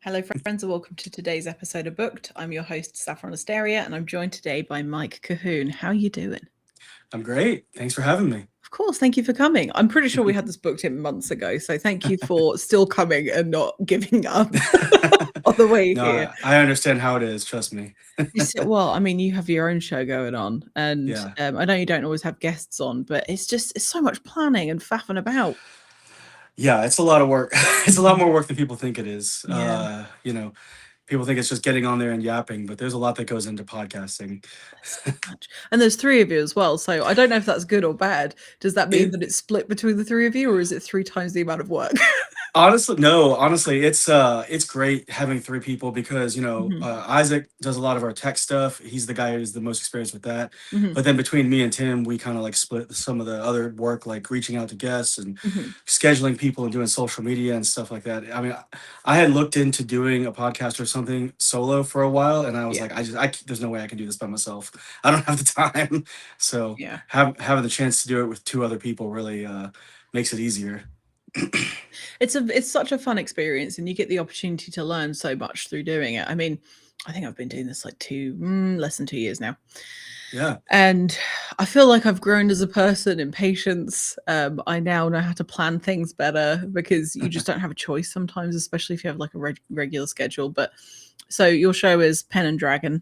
Hello, friends, and welcome to today's episode of Booked. I'm your host, Saffron Asteria, and I'm joined today by Mike Cahoon. How are you doing? I'm great. Thanks for having me. Of course, thank you for coming. I'm pretty sure we had this booked in months ago, so thank you for still coming and not giving up on the way No, here. I understand how it is. Trust me. Well, I mean, you have your own show going on, and Yeah. I know you don't always have guests on, but it's so much planning and faffing about. Yeah, it's a lot of work. It's a lot more work than people think it is. Yeah. People think it's just getting on there and yapping, but there's a lot that goes into podcasting. So much. And there's three of you as well. So I don't know if that's good or bad. Does that mean It that it's split between the three of you, or is it three times the amount of work? Honestly, no, honestly, it's great having three people because, Mhm, Isaac does a lot of our tech stuff. He's the guy who's the most experienced with that. mhm, But then between me and Tim, we kind of like split some of the other work, like reaching out to guests and mhm. scheduling people and doing social media and stuff like that. I mean, I had looked into doing a podcast or something solo for a while, and I was Yeah, like, there's no way I can do this by myself. I don't have the time. So yeah. having the chance to do it with two other people really makes it easier. It's such a fun experience, and you get the opportunity to learn so much through doing it. I mean, I think I've been doing this like less than 2 years now. Yeah. And I feel like I've grown as a person in patience. I now know how to plan things better because you just don't have a choice sometimes, especially if you have like a regular schedule. But so your show is Pen and Dragon.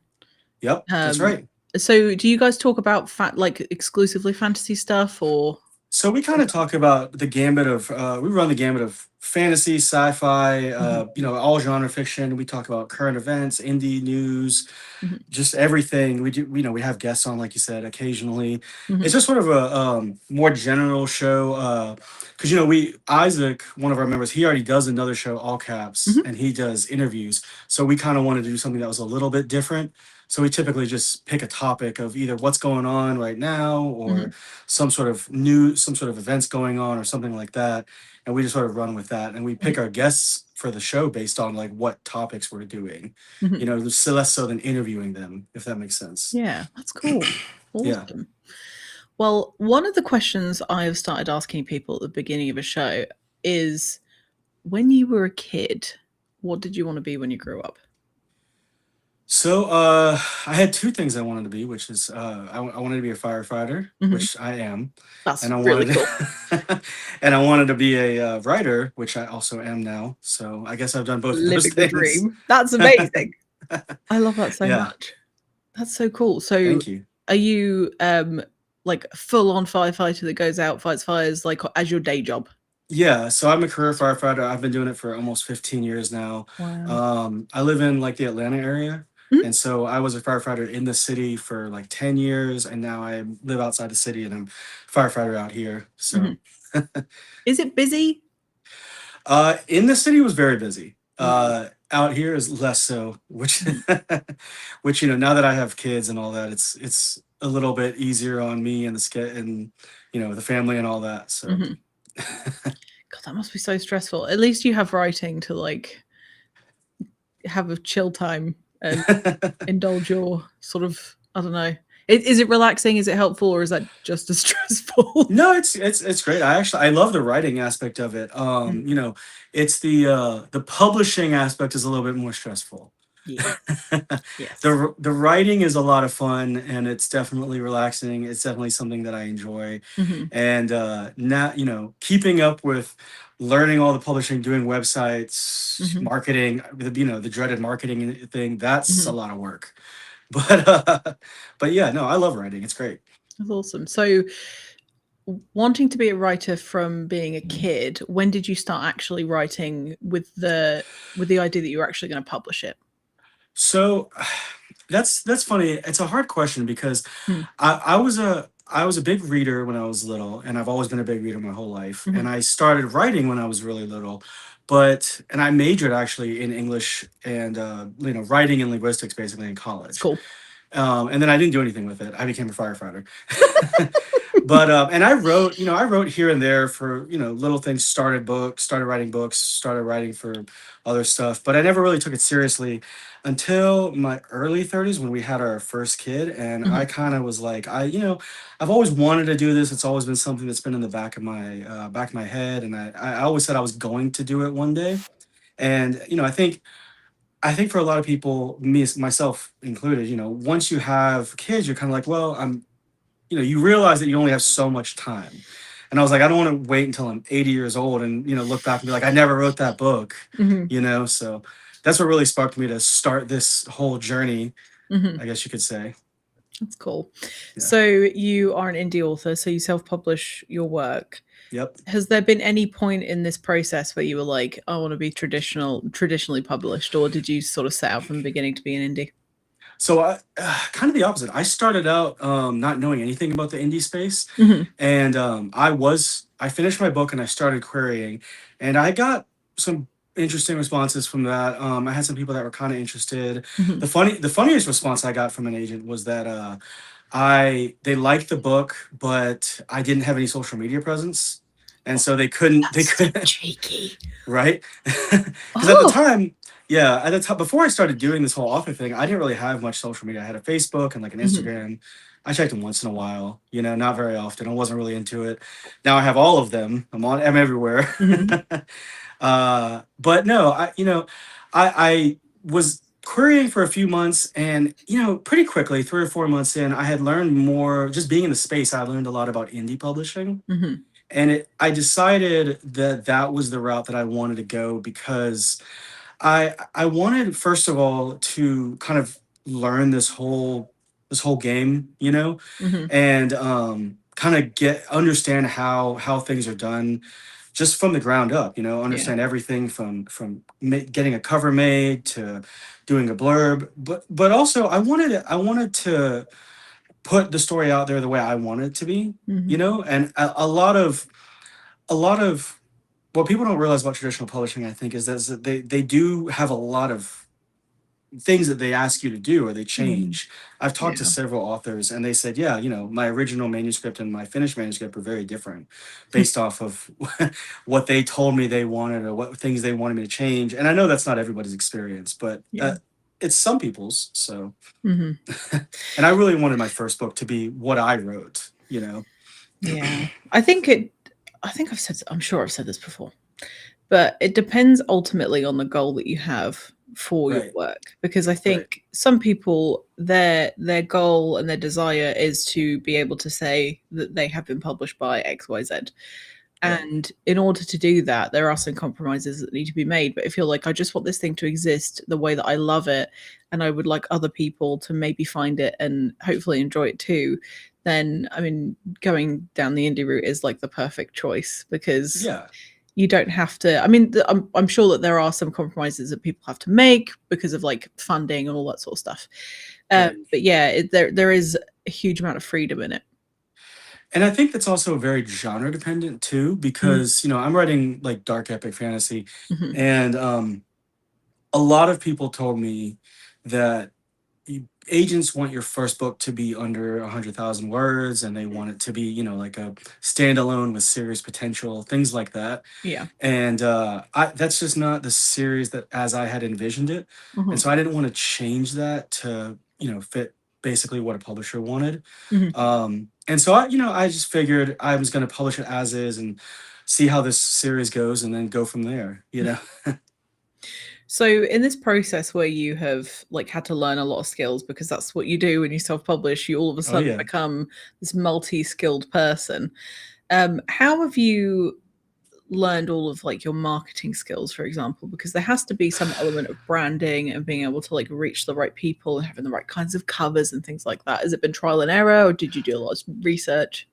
Yep, that's Um, right. so do you guys talk about like exclusively fantasy stuff or? So we kind of talk about the gambit of we run the gambit of fantasy, sci-fi, Mhm, all genre fiction. We talk about current events, indie news, mhm, just everything. We do, we have guests on, like you said, occasionally. It's mhm, just sort of a more general show. Because we Isaac, one of our members, he already does another show, all caps, mhm, and he does interviews. So we kind of wanted to do something that was a little bit different. So we typically just pick a topic of either what's going on right now or mhm, some sort of events going on or something like that, and we just sort of run with that. And we pick mhm, our guests for the show based on like what topics we're doing. mhm. So less so than interviewing them, if that makes sense. Yeah, that's cool. Yeah. Awesome. Well, one of the questions I have started asking people at the beginning of a show is when you were a kid, what did you want to be when you grew up? So I had two things I wanted to be, which is I wanted to be a firefighter, Mhm. which I am, That's and I really wanted cool. and I wanted to be a writer, which I also am now. So I guess I've done both of those Living the things. dream. That's amazing. I love that so Yeah, much. That's so cool. So thank you. are you like full on firefighter that goes out, fights fires like as your day job? Yeah, so I'm a career firefighter. I've been doing it for almost 15 years now. Wow. I live in like the Atlanta area. Mhm. And so I was a firefighter in the city for like 10 years. And now I live outside the city and I'm firefighter out here. So Mhm. Is it busy? in the city was very busy. Mm, Out here is less so, which mhm. which now that I have kids and all that, it's a little bit easier on me and and the family and all that. So Mhm. God, that must be so stressful. At least you have writing to like have a chill time and indulge your sort of I don't know. Is it relaxing? Is it helpful, or is that just as stressful? No, it's great. I love the writing aspect of it. Mm, It's the publishing aspect is a little bit more stressful. yeah. the Yes. the writing is a lot of fun and it's definitely relaxing. It's definitely something that I enjoy. Mhm, And now, keeping up with learning all the publishing, doing websites, mhm, marketing, the dreaded marketing thing, that's a mhm. lot of work. But but yeah, no, I love writing. It's great. That's awesome. So, wanting to be a writer from being a kid, when did you start actually writing with the idea that you were actually going to publish it? So that's funny. It's a hard question because Mm, I was a big reader when I was little, and I've always been a big reader my whole life. And mhm. I started writing when I was really little, and I majored actually in English and writing and linguistics basically in That's college. cool. And then I didn't do anything with it. I became a firefighter. But and I wrote here and there for little things. Started writing books, started writing for other stuff. But I never really took it seriously until my early 30s when we had our first kid, and I Mhm, kind of was like, I've always wanted to do this. It's always been something that's been in the back of my head, and I always said I was going to do it one day. And I think I think for a lot of people, myself included, once you have kids, you're kind of like, well, you realize that you only have so much time. And I was like, I don't want to wait until I'm 80 years old and, look back and be like, I never wrote that book, Hmm. so that's what really sparked me to start this whole journey, Hmm. I guess you could say. That's cool. Yeah. So you are an indie author, so you self-publish your work. Yep. Has there been any point in this process where you were like, I want to be traditionally published, or did you sort of set out from the beginning to be an indie? So I kind of the opposite. I started out not knowing anything about the indie space, Hmm. and I finished my book and I started querying, and I got some interesting responses from that. I had some people that were kind of interested. Hmm. The funniest response I got from an agent was that they liked the book, but I didn't have any social media presence, and so they That's so couldn't cheeky. right? Because at the Oh. time, yeah, at the time before I started doing this whole author thing, I didn't really have much social media. I had a Facebook and like an Hmm. Instagram. I checked them once in a while, not very often. I wasn't really into it. Now I have all of them. I'm everywhere. Hmm. But no, I was querying for a few months, and pretty quickly, 3 or 4 months in, I had learned more. Just being in the space, I learned a lot about indie publishing, Hmm. and I decided that that was the route that I wanted to go, because I wanted, first of all, to kind of learn this whole game, Hmm. and kind of get understand how things are done just from the ground up, Yeah. understand everything from getting a cover made to doing a blurb, but also I wanted to put the story out there the way I want it to be, Hmm. and a lot of what people don't realize about traditional publishing, I think, is that they do have a lot of things that they ask you to do or they Hmm. change. I've talked to Yeah. several authors and they said, yeah, my original manuscript and my finished manuscript were very different based off of what they told me they wanted or what things they wanted me to change. And I know that's not everybody's experience, but Yeah. it's some people's. So, Hmm. and I really wanted my first book to be what I wrote. Yeah. I think I'm sure I've said this before, but it depends ultimately on the goal that you have for your Right, work, because I right, think some people, their goal and their desire is to be able to say that they have been published by XYZ. right. And in order to do that, there are some compromises that need to be made. But if you're like, I just want this thing to exist the way that I love it, and I would like other people to maybe find it and hopefully enjoy it too, then I mean, going down the indie route is like the perfect choice, because Yeah, you don't have to. I mean, I'm sure that there are some compromises that people have to make because of like funding and all that sort of stuff. right. But yeah, there is a huge amount of freedom in it. And I think that's also very genre dependent too, Mm-hmm. because I'm writing like dark epic fantasy, Mm-hmm. and a lot of people told me that agents want your first book to be under 100,000 words, and they want it to be like a standalone with serious potential, things like that. Yeah. And that's just not the series that as I had envisioned it, and Mm-hmm. so I didn't want to change that to fit basically what a publisher wanted. Mm-hmm. And so I just figured I was going to publish it as is and see how this series goes, and then go from there. So in this process where you have like had to learn a lot of skills, because that's what you do when you self-publish, you all of a Oh sudden yeah. become this multi-skilled person. How have you learned all of like your marketing skills, for example? Because there has to be some element of branding and being able to like reach the right people and having the right kinds of covers and things like that. Has it been trial and error, or did you do a lot of research?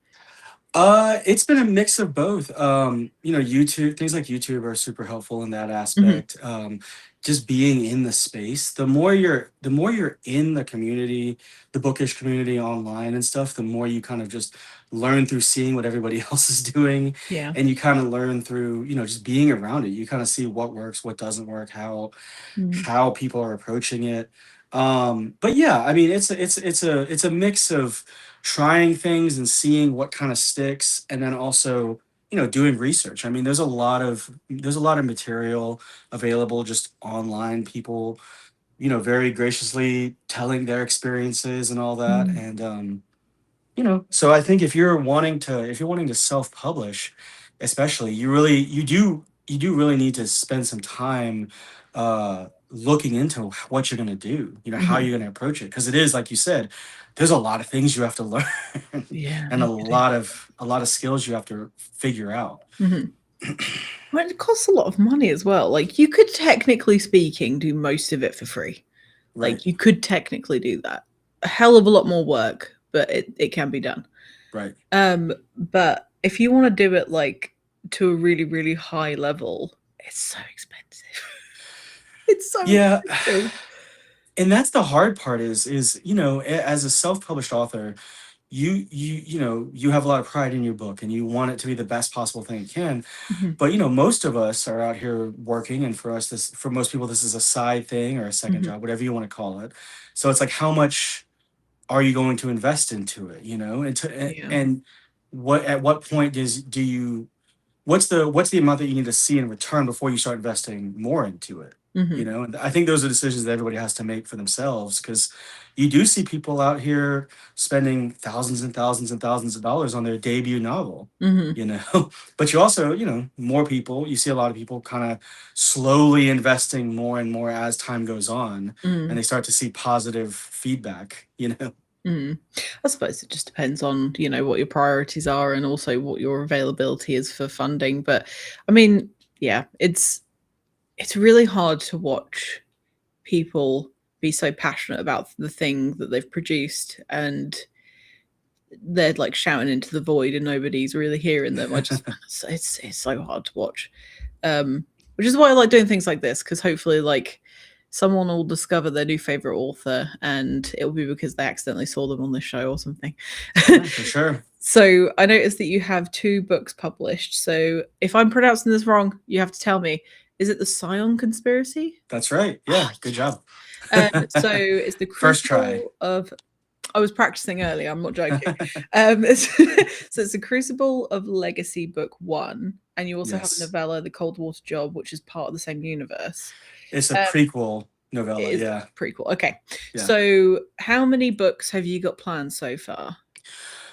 It's been a mix of both. YouTube, things like YouTube are super helpful in that Hmm. aspect. Just being in the space, the more you're in the community, the bookish community online and stuff, the more you kind of just learn through seeing what everybody else is doing, Yeah. and you kind of learn through, just being around it. You kind of see what works, what doesn't work, how Mm. how people are approaching it. But yeah, I mean, it's a mix of trying things and seeing what kind of sticks, and then also doing research. I mean, there's a lot of material available just online, people very graciously telling their experiences and all that. Mm. And so I think if you're wanting to self-publish, especially, you do really need to spend some time looking into what you're going to do, how Mhm. you're going to approach it. Because it is, like you said, there's a lot of things you have to learn Yeah, and no kidding. a lot of skills you have to figure out. Mhm. Well, it costs a lot of money as well. Like, you could, technically speaking, do most of it for free. Right. Like, you could technically do that. A hell of a lot more work, but it can be done. Right. But if you want to do it like to a really, really high level, it's so expensive. It's so Yeah. expensive. And that's the hard part is, as a self-published author, you have a lot of pride in your book and you want it to be the best possible thing it can. Mhm, But most of us are out here working, and for most people this is a side thing or a second mhm. job, whatever you want to call it. So it's like, how much are you going to invest into it, Yeah. and at what point do you what's the amount that you need to see in return before you start investing more into it? Mhm. And I think those are decisions that everybody has to make for themselves, because you do see people out here spending thousands and thousands and thousands of dollars on their debut novel, Mhm. you know. But you also, more people, you see a lot of people kind of slowly investing more and more as time goes on, and Mm. they start to see positive feedback. Mm. I suppose it just depends on, what your priorities are and also what your availability is for funding. But I mean, yeah, it's really hard to watch people be so passionate about the thing that they've produced, and they're like shouting into the void and nobody's really hearing them. I just it's so hard to watch. Which is why I like doing things like this, because hopefully, like, someone will discover their new favorite author, and it'll be because they accidentally saw them on this show or something. Yeah, for sure. So I noticed that you have 2 books published. So if I'm pronouncing this wrong, you have to tell me. Is it the Scion Conspiracy? That's right. Oh, Yeah, good yes. job. So it's the First try. Crucible of. I was practicing earlier. I'm not joking. So it's the Crucible of Legacy Book One, and you also have a Yes. novella, The Cold Water Job, which is part of the same universe. It's a Um, prequel it novella, is the yeah. prequel. Okay, Yeah. so how many books have you got planned so far?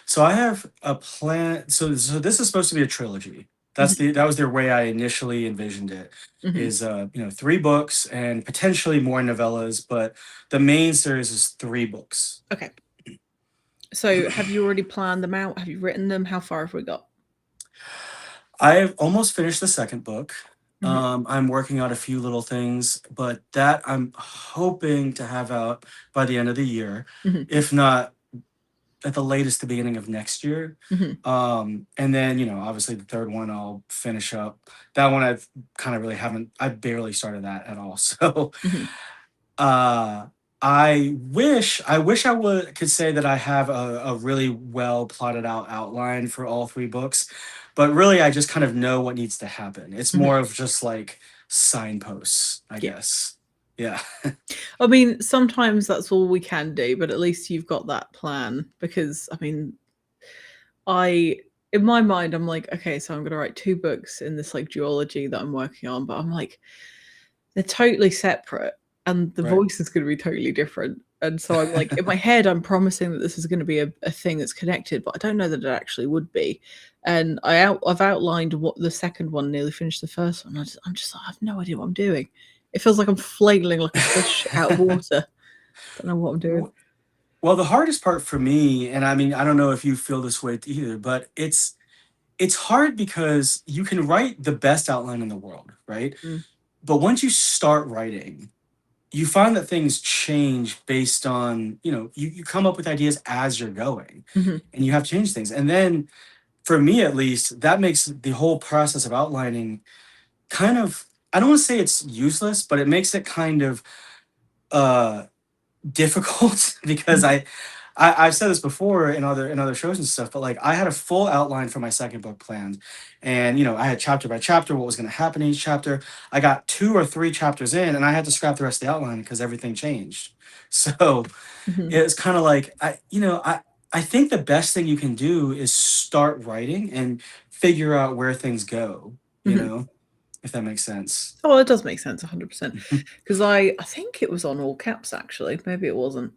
So I have a plan. So this is supposed to be a trilogy. Mhm, That was their way I initially envisioned it. mhm. Is 3 books and potentially more novellas, but the main series is 3 books. Okay, so have you already planned them out? Have you written them? How far have we got? I've almost finished the second book. Mhm, I'm working on a few little things, but that I'm hoping to have out by the end of the year, mhm, if not at the latest the beginning of next year. mhm, And then, obviously the third one I'll finish up. That one I've kind of really haven't, I barely started that at all. So mhm, uh I wish I would could say that I have a really well plotted out outline for all 3 books, but really I just kind of know what needs to happen. It's mhm. more of just like signposts, I Yeah. guess. Yeah. I mean, sometimes that's all we can do, but at least you've got that plan because, I mean, I in my mind, I'm like, okay, so I'm gonna write 2 books in this like duology that I'm working on, but I'm like, they're totally separate and the Right. voice is gonna be totally different. And so I'm like, in my head, I'm promising that this is gonna be a thing that's connected, but I don't know that it actually would be. And I've outlined what the second one, nearly finished the first one. I'm just I have no idea what I'm doing. It feels like I'm flailing like a fish out of water. Don't know what I'm doing. W- Well, the hardest part for me, and I mean, I don't know if you feel this way either, but it's hard because you can write the best outline in the world, right? Mm, But once you start writing, you find that things change based on, you come up with ideas as you're going, mhm, and you have to change things. And then for me at least, that makes the whole process of outlining kind of, I don't want to say it's useless, but it makes it kind of uh difficult because mhm, I've said this before in other shows and stuff, but like I had a full outline for my second book planned, and I had chapter by chapter what was going to happen in each chapter. I got 2 or 3 chapters in, and I had to scrap the rest of the outline because everything changed. So mhm, it's kind of like I think the best thing you can do is start writing and figure out where things go. mhm. If that makes sense. Oh, it does make sense, 100%. Because I think it was on all caps actually. Maybe it wasn't.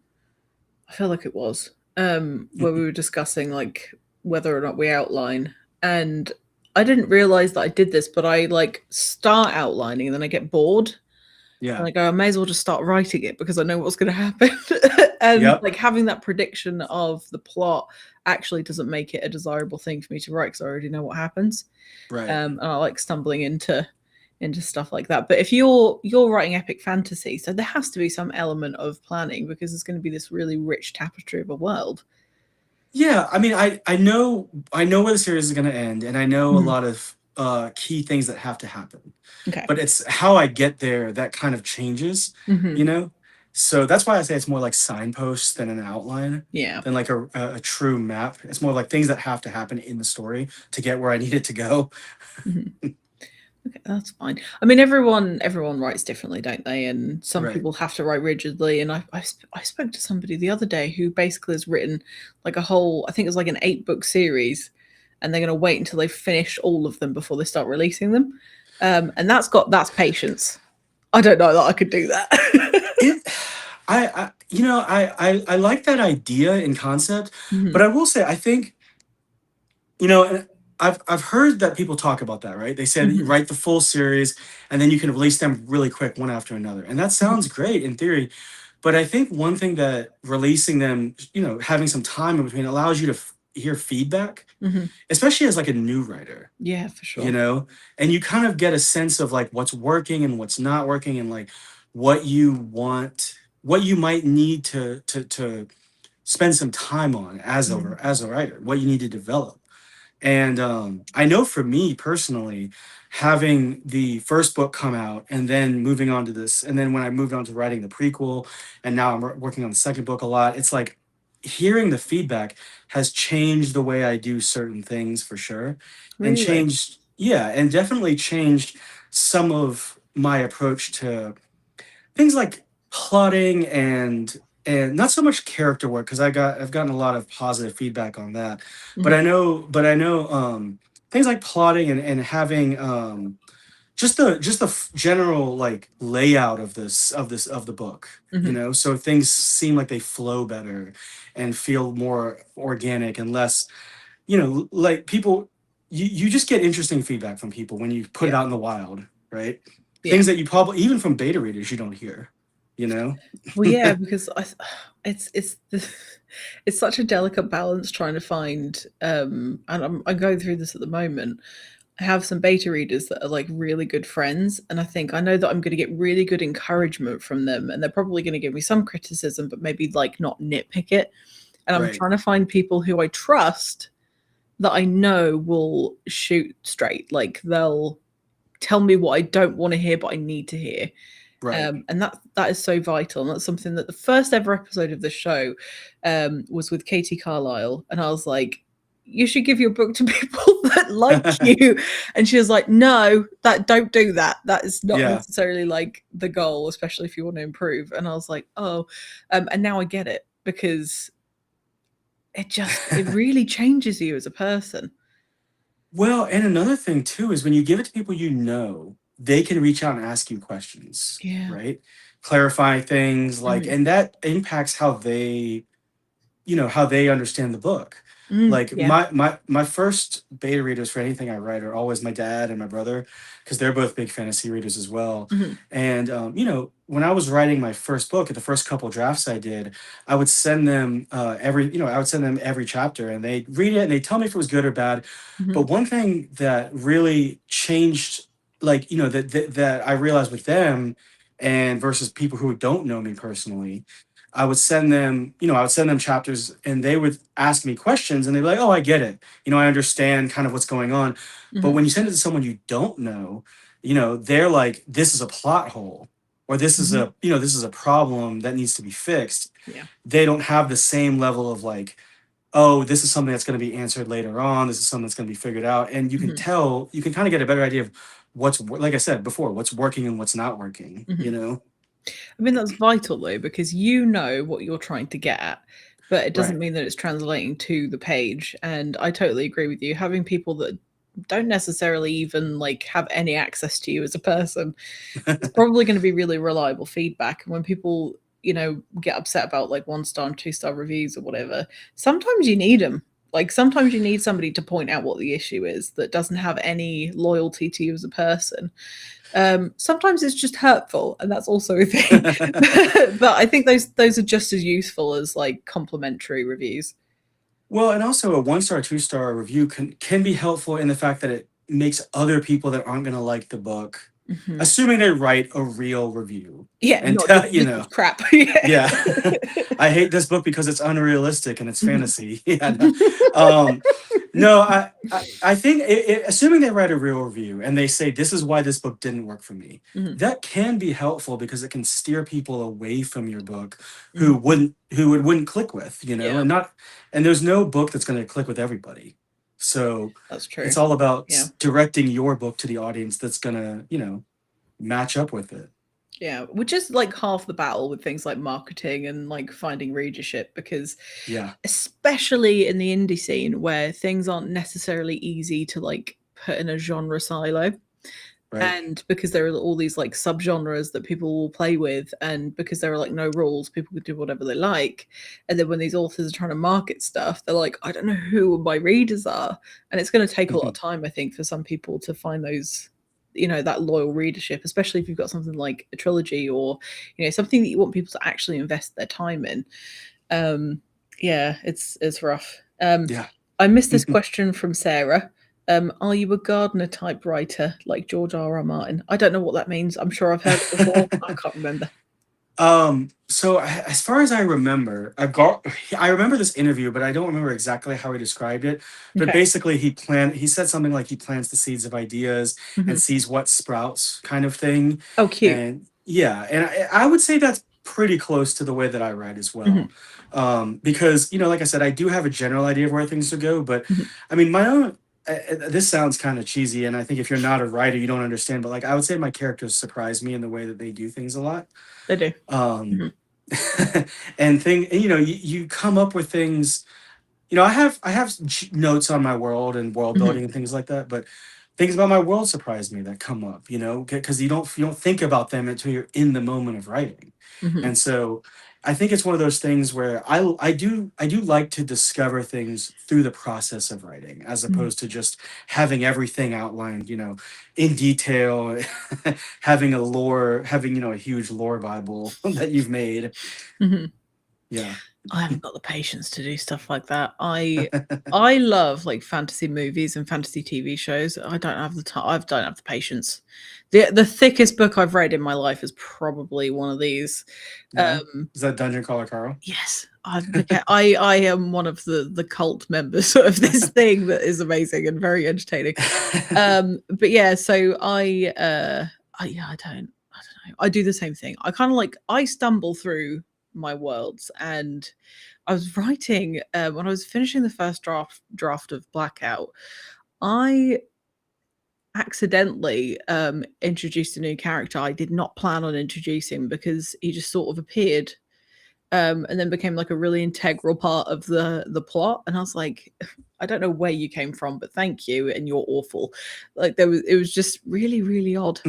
I feel like it was. Where we were discussing like whether or not we outline, and I didn't realize that I did this, but I like start outlining and then I get bored, Yeah. And I go, I may as well just start writing it because I know what's going to happen. And Yep. like having that prediction of the plot actually doesn't make it a desirable thing for me to write because I already know what happens. Right. And I like stumbling into stuff like that. But if you're writing epic fantasy, so there has to be some element of planning because it's going to be this really rich tapestry of a world. Yeah, I mean, I know where the series is going to end, and I know a Mhm. lot of key things that have to happen. Okay. But it's how I get there that kind of changes, Hmm. you know. So that's why I say it's more like signposts than an outline, Yeah. than like a true map. It's more like things that have to happen in the story to get where I need it to go. Hmm. Okay, that's fine. I mean, everyone writes differently, don't they? And some Right. people have to write rigidly. And I spoke to somebody the other day who basically has written like a whole, I think it was like an 8 book series, and they're going to wait until they've finished all of them before they start releasing them. And that's patience. I don't know that I could do that. It, I like that idea in concept, but Hmm. I will say I think, and I've heard that people talk about that, right? They said you Hmm. write the full series and then you can release them really quick, one after another, and that Hmm. sounds great in theory. But I think one thing that releasing them, having some time in between allows you to hear feedback, Hmm. especially as like a new writer, Yeah, for you sure. know, and you kind of get a sense of like what's working and what's not working, and like what you want, what you might need to spend some time on Hmm. as a writer, what you need to develop. And I know for me personally, having the first book come out and then moving on to this, and then when I moved on to writing the prequel, and now I'm working on the second book a lot, it's like hearing the feedback has changed the way I do certain things for sure. And Really. changed, yeah, and definitely changed some of my approach to things like plotting and not so much character work, because I've gotten a lot of positive feedback on that, but Hmm. I know things like plotting and having just the general like layout of the book, Hmm. so things seem like they flow better and feel more organic and less, like people, you just get interesting feedback from people when you put it Yeah. out in the wild, right? Yeah. Things that you probably, even from beta readers, you don't hear, you know? Well, yeah, because it's it's such a delicate balance trying to find. And I'm going through this at the moment. I have some beta readers that are like really good friends, and I think I know that I'm going to get really good encouragement from them, and they're probably going to give me some criticism, but maybe like not nitpick it. And I'm Right, trying to find people who I trust that I know will shoot straight. Like they'll tell me what I don't want to hear, but I need to hear. right. And that is so vital. And that's something that the first ever episode of the show was with Katie Carlisle, and I was like, "You should give your book to people that like you." And she was like, "No, that don't do that. That is not Yeah. necessarily like the goal, especially if you want to improve." And I was like, "Oh," and now I get it because it really changes you as a person. Well, and another thing too is when you give it to people, they can reach out and ask you questions, Yeah. right? Clarify things like, Mhm. and that impacts how they understand the book. Like Yeah. my first beta readers for anything I write are always my dad and my brother, because they're both big fantasy readers as well. Mhm. And when I was writing my first book, the first couple drafts I did, I would send them every chapter, and they read it and they tell me if it was good or bad. Mhm. But one thing that really changed, like that I realized with them, and versus people who don't know me personally, I would send them chapters and they would ask me questions and they'd be like, oh, I get it. I understand kind of what's going on. But Mhm. when you send it to someone you don't know, they're like, this is a plot hole, or Mhm. this is a problem that needs to be fixed. Yeah. They don't have the same level of like, oh, this is something that's going to be answered later on. This is something that's going to be figured out. And Mhm. you can kind of get a better idea of like I said before, what's working and what's not working, Mhm. I mean, that's vital though, because you know what you're trying to get at, but it doesn't Right. mean that it's translating to the page. And I totally agree with you. Having people that don't necessarily even like have any access to you as a person is probably going to be really reliable feedback. And when people, get upset about like 1 star and 2 star reviews or whatever, sometimes you need them. Like sometimes you need somebody to point out what the issue is that doesn't have any loyalty to you as a person. Sometimes it's just hurtful, and that's also a thing. But I think those are just as useful as like complimentary reviews. Well, and also a 1 star, 2 star review can be helpful in the fact that it makes other people that aren't going to like the book, Mhm. assuming they write a real review, Yeah, and not tell just you this know, is crap. Yeah. yeah, I hate this book because it's unrealistic and it's fantasy. Yeah, no, um, no, I think assuming they write a real review and they say this is why this book didn't work for me, Mhm. that can be helpful because it can steer people away from your book who Mhm. wouldn't click with, Yeah, and not, and there's no book that's going to click with everybody. So that's it's true. all about Yeah. directing your book to the audience that's going to, match up with it. Yeah, which is like half the battle with things like marketing and like finding readership, because Yeah, especially in the indie scene where things aren't necessarily easy to like put in a genre silo, right. and because there are all these like subgenres that people will play with, and because there are like no rules, people can do whatever they like. And then when these authors are trying to market stuff, they're like, I don't know who my readers are, and it's going to take a lot of time, I think, for some people to find those, that loyal readership, especially if you've got something like a trilogy, or something that you want people to actually invest their time in. Yeah, it's rough. Yeah. I missed this question from Sarah. Are you a Gardner type writer like George R. R. Martin? I don't know what that means. I'm sure I've heard it before. I can't remember. So as far as I remember, I remember this interview, but I don't remember exactly how he described it. But Okay. basically, he said something like he plants the seeds of ideas and Mhm. sees what sprouts, kind of thing. Oh, cute. And yeah, and I would say that's pretty close to the way that I write as Mhm. well. Because like I said, I do have a general idea of where things will go, but Mhm. I mean, my own. This sounds kind of cheesy, and I think if you're not a writer, you don't understand. But like, I would say my characters surprise me in the way that they do things a lot. They do. Um, Mhm. and you come up with things. I have notes on my world and world Mhm. building and things like that, but things about my world surprise me that come up, because you don't think about them until you're in the moment of writing. Mhm. And so I think it's one of those things where I do like to discover things through the process of writing, as Mhm. opposed to just having everything outlined, in detail, having a huge lore Bible that you've made. Mhm. Yeah. I haven't got the patience to do stuff like that. I love like fantasy movies and fantasy TV shows. I don't have the time. I don't have the patience. The thickest book I've read in my life is probably one of these. Yeah. Um, Is that Dungeon Crawler Carl? yes, I am one of the cult members of this thing that is amazing and very entertaining. But yeah, so I don't know. I do the same thing. I kind of like I stumble through my worlds, and I was writing when I was finishing the first draft of Blackout. I accidentally introduced a new character I did not plan on introducing, because he just sort of appeared, and then became like a really integral part of the plot. And I was like, I don't know where you came from, but thank you, and you're awful. Like it was just really, really odd.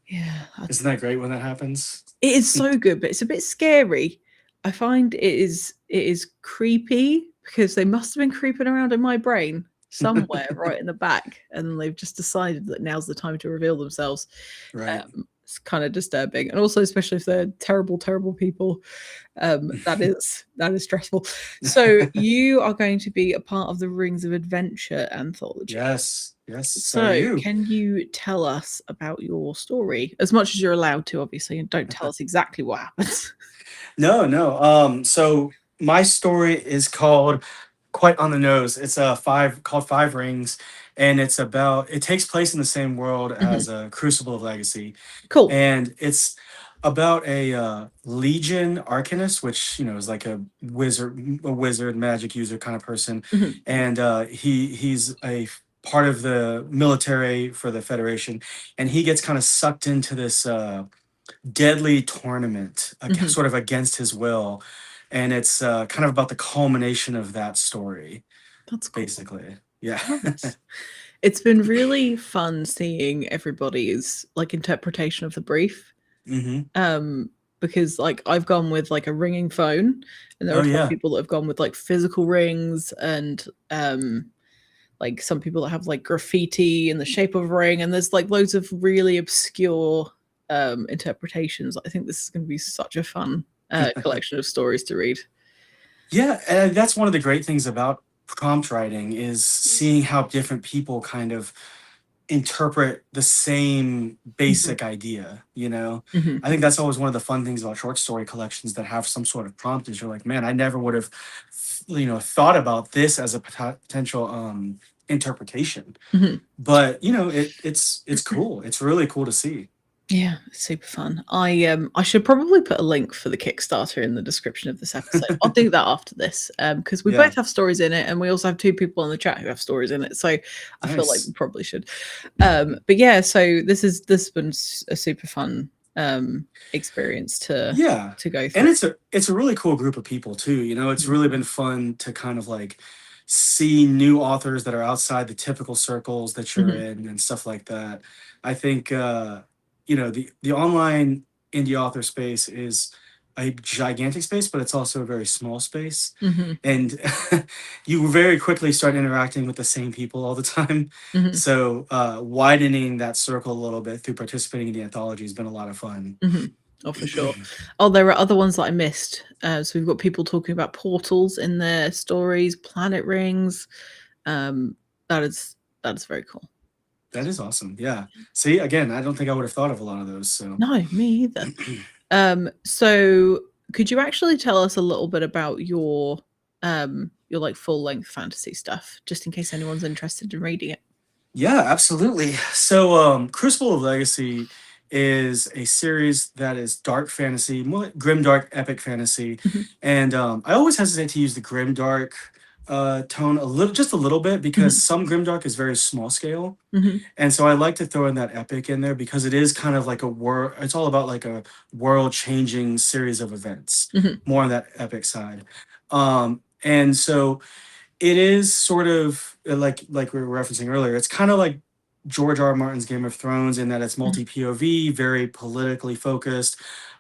Yeah, Isn't that great when that happens? it is so good, but it's a bit scary. I find it is creepy, because they must have been creeping around in my brain somewhere right in the back, and they've just decided that now's the time to reveal themselves. Right. It's kind of disturbing, and also especially if they're terrible, terrible people. That is stressful. So you are going to be a part of the Rings of Adventure anthology. Yes. Yes. So are So, you. can you tell us about your story as much as you're allowed to, obviously, and don't tell us exactly what happens? No, no. So my story is called quite on the nose. It's a called Five Rings, and it takes place in the same world Mhm. as a Crucible of Legacy, Cool. and it's about a Legion Arcanist, which is like a wizard, magic user kind of person, Mhm. and he's a part of the military for the Federation, and he gets kind of sucked into this deadly tournament, Mhm. sort of against his will, and it's kind of about the culmination of that story, That's cool. basically. Yeah. Nice. It's been really fun seeing everybody's like interpretation of the brief. Hmm. Um, because like I've gone with like a ringing phone, and there Oh are some yeah. people that have gone with like physical rings, and like some people that have like graffiti in the shape of a ring, and there's like loads of really obscure interpretations. I think this is going to be such a fun collection of stories to read. Yeah, and that's one of the great things about prompt writing is seeing how different people kind of interpret the same Mhm. basic idea, you know? Mhm. I think that's always one of the fun things about short story collections that have some sort of prompt is you're like, man, I never would have, thought about this as a potential interpretation. Mhm. But it's cool. It's really cool to see. Yeah, it's super fun. I should probably put a link for the Kickstarter in the description of this episode. I'll do that after this, because we Yeah, both have stories in it, and we also have two people in the chat who have stories in it. So I feel like we nice. probably should. But yeah, so this has been a super fun experience Yeah. to go And through. it's a really cool group of people too. It's Mhm. really been fun to kind of like see new authors that are outside the typical circles that you're Mhm. in and stuff like that. I think the online indie author space is a gigantic space, but it's also a very small space. Mhm. And you very quickly start interacting with the same people all the time. Mhm. So widening that circle a little bit through participating in the anthology has been a lot of fun. Mhm. Oh, for sure. Oh, there are other ones that I missed. So we've got people talking about portals in their stories, planet rings. Um, that is that is very cool. That is awesome. Yeah. See, again, I don't think I would have thought of a lot of those. So, No, me either. So could you actually tell us a little bit about your like full length fantasy stuff, just in case anyone's interested in reading it? yeah, absolutely. So, Crucible of Legacy is a series that is dark fantasy, more like grim dark epic fantasy, Mhm. and I always hesitate to use the grim dark tone just a little bit because Mhm. some grim dark is very small scale, Mhm. and so I like to throw in that epic in there because it is kind of like a world. It's all about like a world changing series of events, Mhm. more on that epic side. And so it is sort of like we were referencing earlier. It's kind of like George R. R. Martin's Game of Thrones in that it's Mhm. multi POV, very politically focused.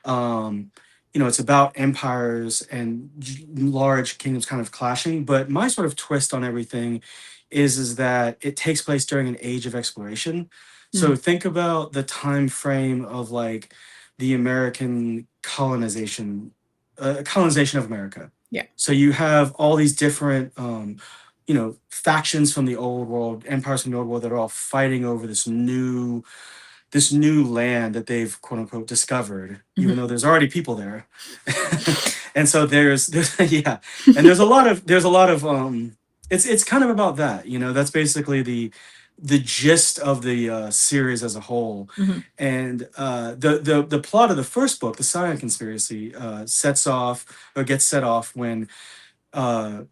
Um, it's about empires and large kingdoms kind of clashing. But my sort of twist on everything is that it takes place during an age of exploration. So Mhm. think about the time frame of like the American colonization of America. Yeah. So you have all these different, factions from the old world, empires from the old world that are all fighting over this new land that they've quote unquote discovered, Mhm. even though there's already people there. And so there's yeah, and there's a lot of it's kind of about that. That's basically the gist of the series as a whole. Mhm. And the plot of the first book, the Scion Conspiracy, sets off or gets set off when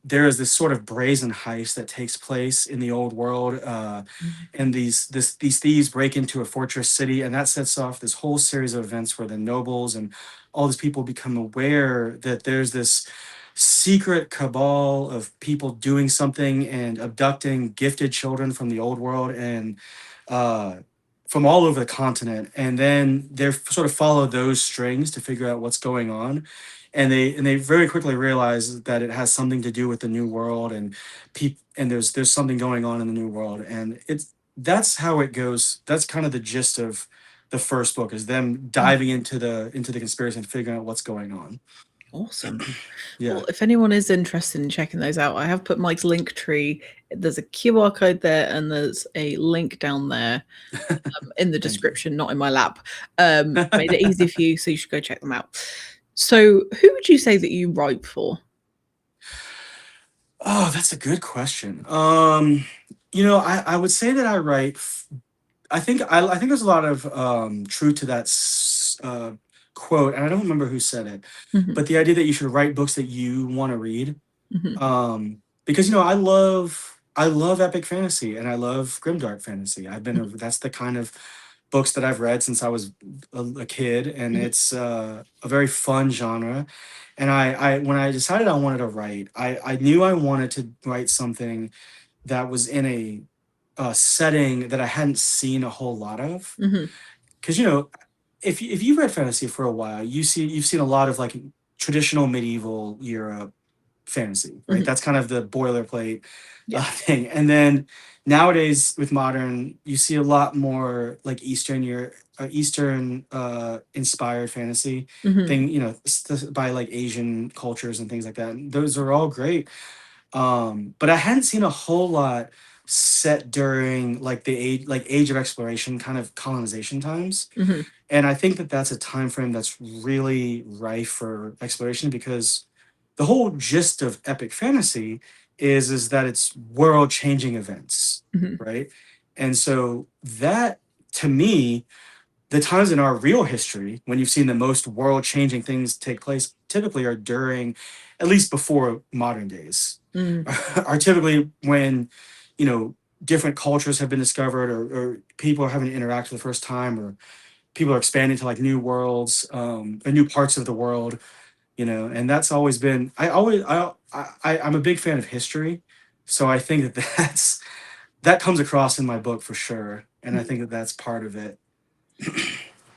there is this sort of brazen heist that takes place in the old world, Mhm. and these thieves break into a fortress city, and that sets off this whole series of events where the nobles and all these people become aware that there's this secret cabal of people doing something and abducting gifted children from the old world and uh, from all over the continent, and then they sort of follow those strings to figure out what's going on, and they very quickly realize that it has something to do with the new world and there's something going on in the new world, and that's how it goes. That's kind of the gist of the first book is them diving into the conspiracy and figuring out what's going on. Awesome. Yeah. Well, if anyone is interested in checking those out, I have put Mike's link tree. There's a QR code there, and there's a link down there in the Thank you. description, not in my lap. Made it easy for you, so you should go check them out. So, who would you say that you write for? Oh, that's a good question. I would say that I write. I think there's a lot of truth to that quote, and I don't remember who said it, Mhm. but the idea that you should write books that you want to read, Mhm. because I love epic fantasy and I love grimdark fantasy. That's the kind of books that I've read since I was a kid, and Mhm. it's a very fun genre. And I when I decided I wanted to write, I knew I wanted to write something that was in a setting that I hadn't seen a whole lot of. Mhm. Because if you've read fantasy for a while, you've seen a lot of like traditional medieval Europe fantasy, right? Mhm. That's kind of the boilerplate Yeah. thing. And then nowadays with modern, you see a lot more like Eastern inspired fantasy Mhm. thing, by like Asian cultures and things like that. And those are all great. But I hadn't seen a whole lot set during like the age of exploration, kind of colonization times. Mhm. And I think that that's a time frame that's really rife for exploration, because the whole gist of epic fantasy is that it's world changing events, Mhm. right? And so that, to me, the times in our real history when you've seen the most world changing things take place typically are during, at least before modern days, Mm. are typically when, you know, different cultures have been discovered, or people are having to interact for the first time, or people are expanding to like new worlds, or new parts of the world, and that's always been, I'm a big fan of history. So I think that that comes across in my book for sure. And I think that that's part of it.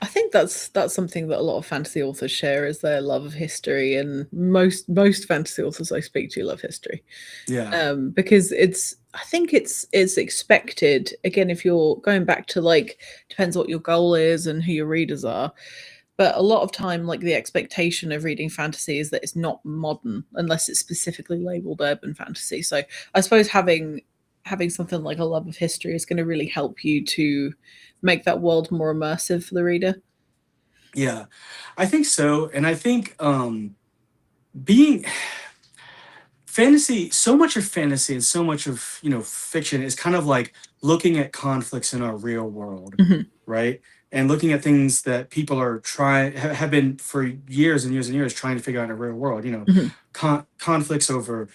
I think that's something that a lot of fantasy authors share is their love of history, and most fantasy authors I speak to love history, Yeah. because I think it's expected. Again, if you're going back to like depends what your goal is and who your readers are, but a lot of time like the expectation of reading fantasy is that it's not modern unless it's specifically labeled urban fantasy. So I suppose having something like a love of history is going to really help you to make that world more immersive for the reader. Yeah, I think so. And I think being fantasy, so much of fantasy and so much of, fiction is kind of like looking at conflicts in our real world, Mhm. right? And looking at things that people are have been for years and years and years trying to figure out in a real world, Mhm. conflicts over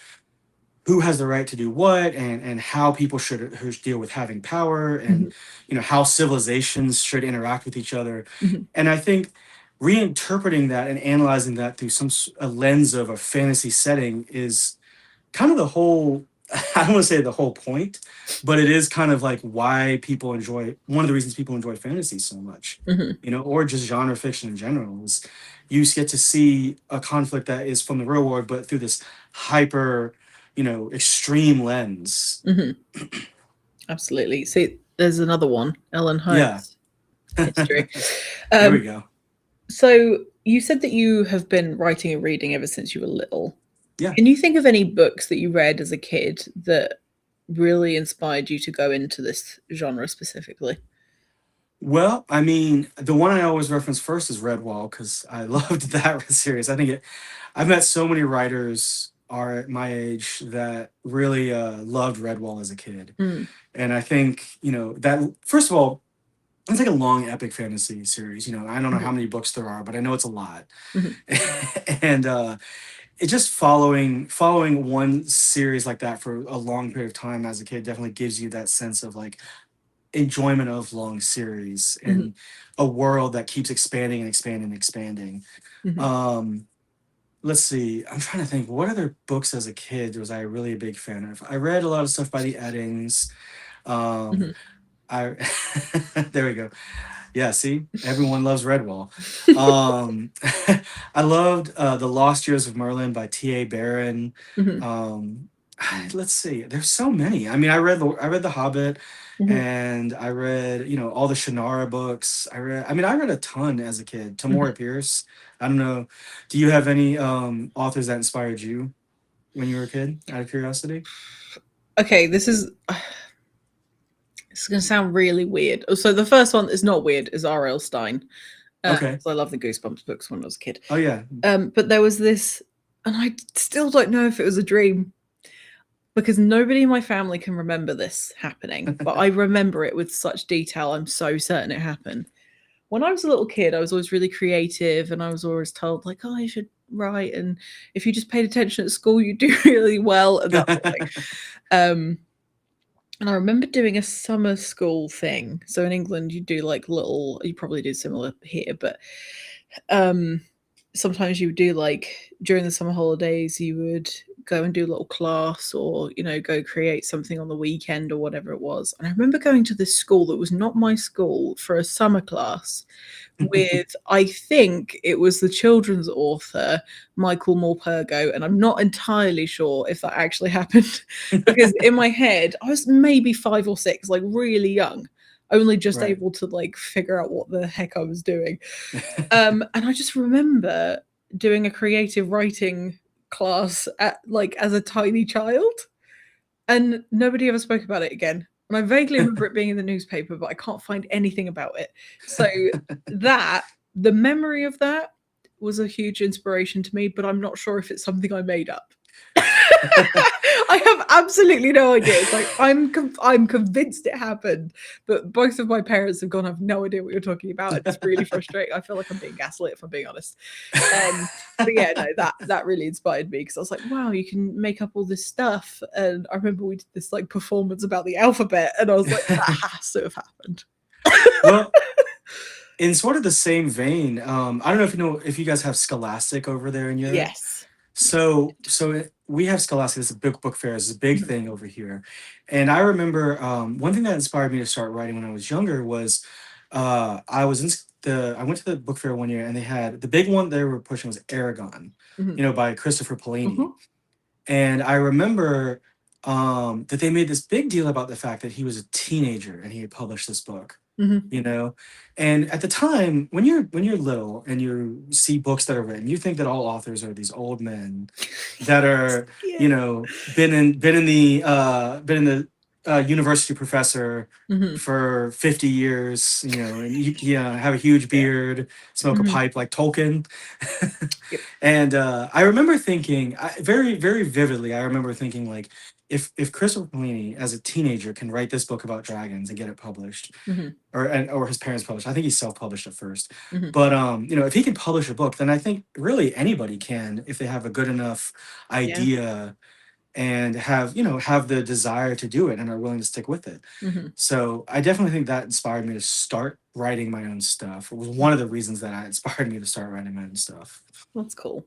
who has the right to do what, and how people should deal with having power, Mhm. and how civilizations should interact with each other. Mhm. And I think reinterpreting that and analyzing that through a lens of a fantasy setting is kind of the whole I don't want to say the whole point, but it is kind of like why people enjoy one of the reasons people enjoy fantasy so much, Mhm. or just genre fiction in general, is you get to see a conflict that is from the real world but through this hyper, extreme lens. Mhm. Absolutely. See, there's another one, Ellen Yeah. Holmes history. There we Um, go. so you said that you have been writing and reading ever since you were little. Yeah. Can you think of any books that you read as a kid that really inspired you to go into this genre specifically? Well, I mean, the one I always reference first is Redwall, because I loved that series. I've met so many writers are at my age that really loved Redwall as a kid. Mm. And I think, that first of all, it's like a long epic fantasy series. I don't know how Mhm. many books there are, but I know it's a lot. Mhm. And it just following one series like that for a long period of time as a kid definitely gives you that sense of like enjoyment of long series Mhm. and a world that keeps expanding and expanding and expanding. Mhm. Um, let's see. I'm trying to think what other books as a kid was I really a big fan of. I read a lot of stuff by the Eddings. Um, Mhm. I there we go. Yeah, see, everyone loves Redwall. Um, I loved The Lost Years of Merlin by T.A. Barron. Mhm. Um, let's see, there's so many. I mean, I read The Hobbit, Mhm. and I read, all the Shannara books. I read a ton as a kid. Mhm. Tamora Pierce. I don't know. Do you have any authors that inspired you when you were a kid, out of curiosity? Okay, this is going to sound really weird. So the first one is not weird, is R.L. Stein. Okay. 'Cause I love the Goosebumps books when I was a kid. Oh yeah. But there was this, and I still don't know if it was a dream because nobody in my family can remember this happening, but I remember it with such detail. I'm so certain it happened. When I was a little kid, I was always really creative, and I was always told, like, oh, you should write. And if you just paid attention at school, you'd do really well. And that sort of thing. Um, and I remember doing a summer school thing. So in England, you do like little, you probably do similar here, but um, sometimes you would do like during the summer holidays, you would go and do a little class or, go create something on the weekend or whatever it was. And I remember going to this school that was not my school for a summer class with, I think it was the children's author, Michael Morpurgo. And I'm not entirely sure if that actually happened because in my head, I was maybe 5 or 6, like really young, only just Right. able to like figure out what the heck I was doing. And I just remember doing a creative writing class as a tiny child, and nobody ever spoke about it again. And I vaguely remember it being in the newspaper, but I can't find anything about it. So the memory of that was a huge inspiration to me, but I'm not sure if it's something I made up. I have absolutely no idea. It's like I'm convinced it happened, but both of my parents have gone, I have no idea what you're talking about. It's really frustrating. I feel like I'm being gaslit, if I'm being honest. But yeah, no, that really inspired me because I was like, wow, you can make up all this stuff. And I remember we did this like performance about the alphabet, and I was like, that has to have happened. Well, in sort of the same vein, I don't know if you guys have Scholastic over there in Europe. Yes. So we have Scholastic. It's a big book fair. It's a big thing over here. And I remember one thing that inspired me to start writing when I was younger was I went to the book fair one year, and they had the big one they were pushing was Aragon, by Christopher Paolini. And I remember that they made this big deal about the fact that he was a teenager and he had published this book. And at the time, when you're little and you see books that are written, you think that all authors are these old men that are been in the university professor for 50 years, and you have a huge beard, smoke a pipe like Tolkien. And I remember thinking very, very vividly, I remember thinking like, if Christopher Paolini as a teenager can write this book about dragons and get it published, or his parents published, I think he self-published at first, but if he can publish a book, then I think really anybody can if they have a good enough idea and have the desire to do it and are willing to stick with it. So I definitely think that inspired me to start writing my own stuff. It was one of the reasons that inspired me to start writing my own stuff. That's cool.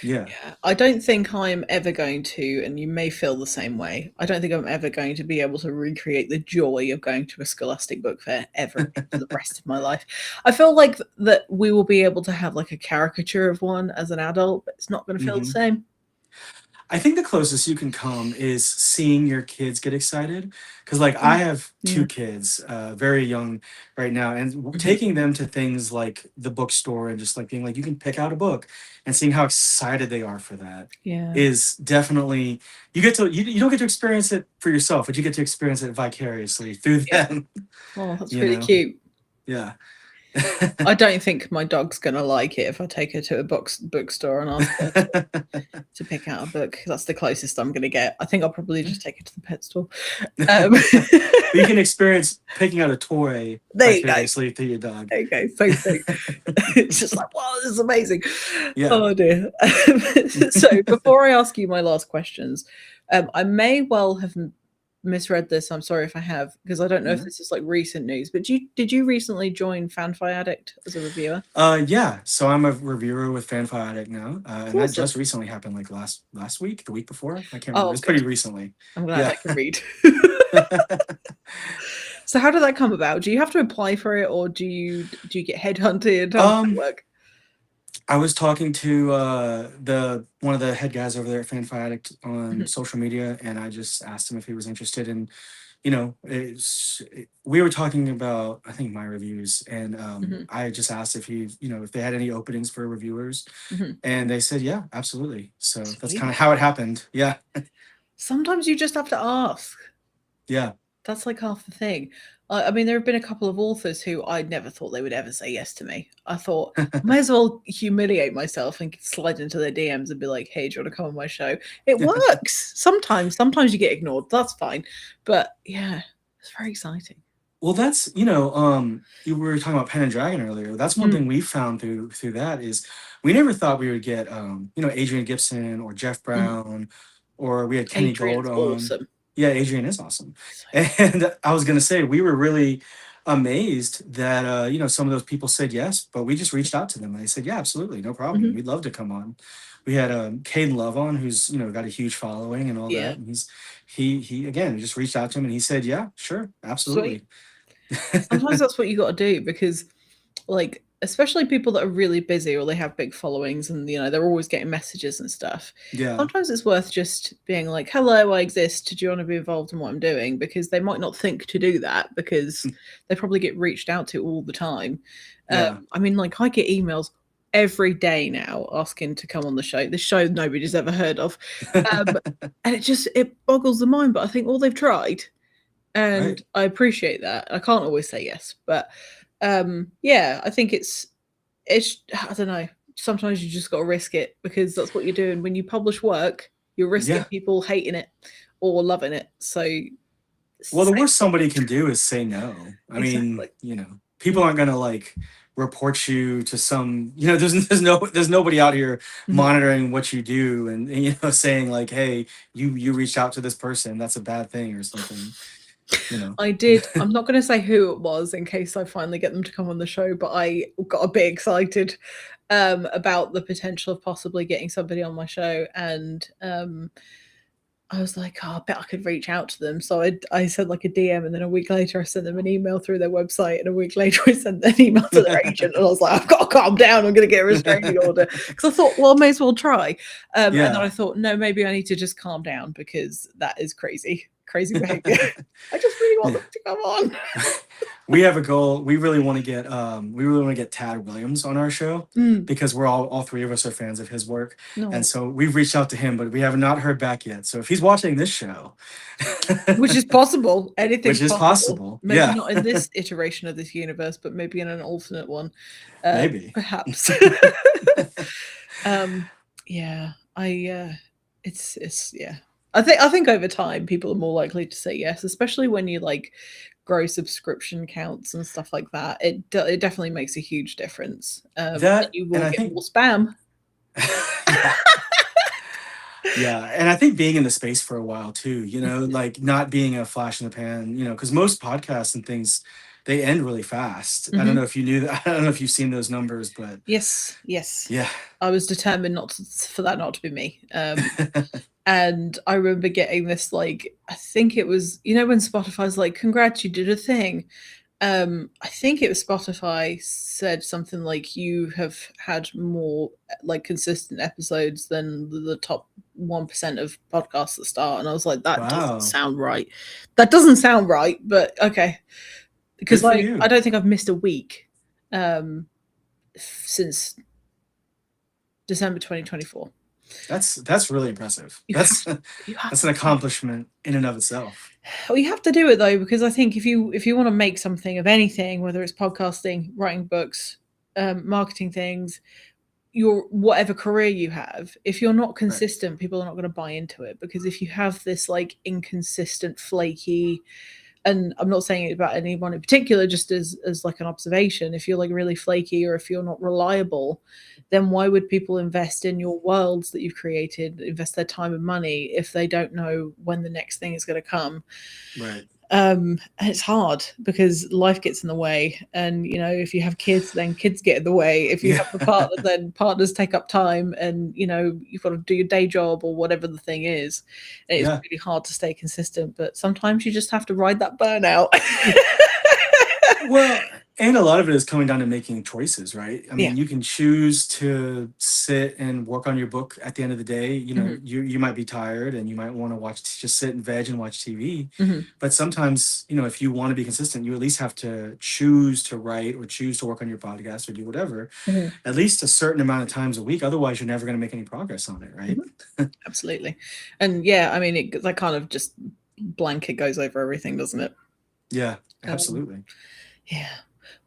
Yeah. I don't think I'm ever going to, and you may feel the same way, I don't think I'm ever going to be able to recreate the joy of going to a Scholastic book fair ever for the rest of my life. I feel like that we will be able to have like a caricature of one as an adult, but it's not going to feel the same. I think the closest you can come is seeing your kids get excited. Because, like, I have 2 kids, very young right now, and taking them to things like the bookstore and just like being like, you can pick out a book and seeing how excited they are for that is definitely, you don't get to experience it for yourself, but you get to experience it vicariously through them. Oh, that's really cute. Yeah. I don't think my dog's gonna like it if I take her to a bookstore and ask her to pick out a book. That's the closest I'm gonna get. I think I'll probably just take her to the pet store. You can experience picking out a toy vicariously through your dog. There you go. So it's just like, wow, this is amazing. Yeah. Oh dear. So before I ask you my last questions, I may well have misread this. I'm sorry if I have, because I don't know if this is like recent news, but did you recently join Fanfi Addict as a reviewer? Yeah, so I'm a reviewer with Fanfi Addict now, and that just recently happened, like last week, the week before, I can't remember. It's pretty recently. I'm glad I can read. So how did that come about? Do you have to apply for it, or do you get headhunted? How does it work? I was talking to one of the head guys over there at Fanfi Addict on social media, and I just asked him if he was interested in, we were talking about, I think, my reviews, and I just asked if if they had any openings for reviewers, and they said, yeah, absolutely. So that's kind of how it happened. Yeah. Sometimes you just have to ask. Yeah. That's like half the thing. I mean, there have been a couple of authors who I never thought they would ever say yes to me. I thought, I might as well humiliate myself and slide into their DMs and be like, hey, do you want to come on my show? It works. Sometimes you get ignored. That's fine. But yeah, it's very exciting. Well, that's, you were talking about Pen and Dragon earlier. That's one thing we found through that is we never thought we would get, Adrian Gibson or Jeff Brown, or we had Kenny Gold on. Awesome. Yeah, Adrian is awesome. And I was going to say, we were really amazed that some of those people said yes, but we just reached out to them and they said, yeah, absolutely, no problem. Hmm. We'd love to come on. We had Caden Love on, who's got a huge following and all Yeah, that, and he again, we just reached out to him and he said, yeah, sure, sweet. absolutely. Sometimes that's what you got to do because, like, especially people that are really busy or they have big followings and they're always getting messages and stuff. Yeah. Sometimes it's worth just being like, "Hello, I exist. Do you want to be involved in what I'm doing?" Because they might not think to do that because they probably get reached out to all the time. Yeah. I mean, like I get emails every day now asking to come on the show. This show nobody's ever heard of, um, and it boggles the mind. But I think, well, they've tried, and Right. I appreciate that. I can't always say yes, but yeah, I think it's I don't know. Sometimes you just got to risk it because that's what you're doing when you publish work. You're risking Yeah. people hating it or loving it. So Well, the say worst somebody can do is say no. I mean, exactly. people aren't gonna like report you to some, there's nobody out here Mhm. monitoring what you do and saying like, hey, you reached out to this person, that's a bad thing or something, you know. I did. I'm not going to say who it was in case I finally get them to come on the show, but I got a bit excited about the potential of possibly getting somebody on my show, and I was like, oh, I bet I could reach out to them. So I sent like a DM, and then a week later I sent them an email through their website, and a week later I sent an email to their agent, and I was like, I've got to calm down. I'm going to get a restraining order because I thought, well, I may as well try. And then I Yeah. thought, no, maybe I need to just calm down because that is crazy, crazy behavior. I just really want Yeah. them to come on. We have a goal. We really want to get Tad Williams on our show Mm, because we're all three of us are fans of his work. And no, so we've reached out to him, but we have not heard back yet. So if he's watching this show, which is possible. which Anything's is possible. possible. Maybe Yeah, not in this iteration of this universe, but maybe in an alternate one. maybe. Perhaps. um, yeah, it's yeah. I think over time people are more likely to say yes, especially when you like grow subscription counts and stuff like that. It definitely makes a huge difference. And That you and will I get think more spam. yeah. Yeah, and I think being in the space for a while too, like not being a flash in the pan, because most podcasts and things they end really fast. I don't Mhm. know if you knew that. I don't know if you've seen those numbers, but Yes, yes. yeah. I was determined for that not to be me. And I remember getting this like I think it was when Spotify's like, "Congrats, you did a thing." I think it was Spotify said something like, "You have had more like consistent episodes than the top 1% of podcasts that start," and I was like, "That doesn't Wow. sound right. That doesn't sound right." But okay, Good because for I you. don't think I've missed a week um, since December 2024. That's really impressive. You have That's you have that's an accomplishment in and of itself. Well, you have to do it though, because I think if you want to make something of anything, whether it's podcasting, writing books, marketing things, your whatever career you have, if you're not Right. consistent, people are not going to buy into it. Because if you have this like inconsistent, flaky, and I'm not saying it about anyone in particular, just as like an observation, if you're like really flaky or if you're not reliable, then why would people invest in your worlds that you've created, invest their time and money if they don't know when the next thing is going to come? Right. And it's hard because life gets in the way, and if you have kids, then kids get in the way. If you Yeah. have a partner, then partners take up time, and you've got to do your day job or whatever the thing is, and it's Yeah. really hard to stay consistent, but sometimes you just have to ride that burnout. Well, and a lot of it is coming down to making choices, right? I Yeah. mean, you can choose to sit and work on your book at the end of the day. Mhm, You might be tired and you might want to just sit and veg and watch TV. mhm, But sometimes, if you want to be consistent, you at least have to choose to write or choose to work on your podcast or do whatever mhm, at least a certain amount of times a week. Otherwise, you're never going to make any progress on it, right? mhm. Absolutely. And yeah, I mean, that kind of just blanket goes over everything, doesn't it? Yeah, Um, absolutely. Yeah.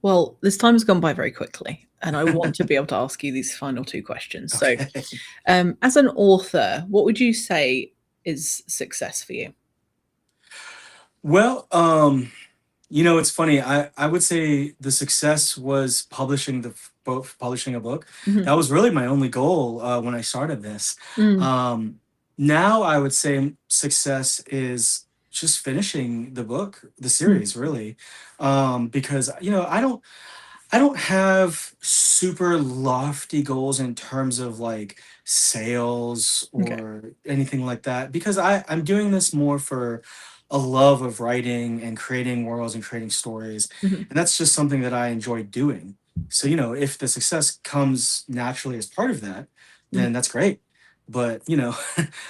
Well, this time has gone by very quickly, and I want to be able to ask you these final two questions. So, Okay. as an author, what would you say is success for you? Well, it's funny. I would say the success was publishing a book. Mhm. That was really my only goal when I started this. Mm, Um, Now I would say success is just finishing the book, the Mm. series, really. Because I don't have super lofty goals in terms of like sales Okay. or anything like that, because I'm doing this more for a love of writing and creating worlds and creating stories. Mhm. And that's just something that I enjoy doing. So, if the success comes naturally as part of that, Mhm. then that's great. But,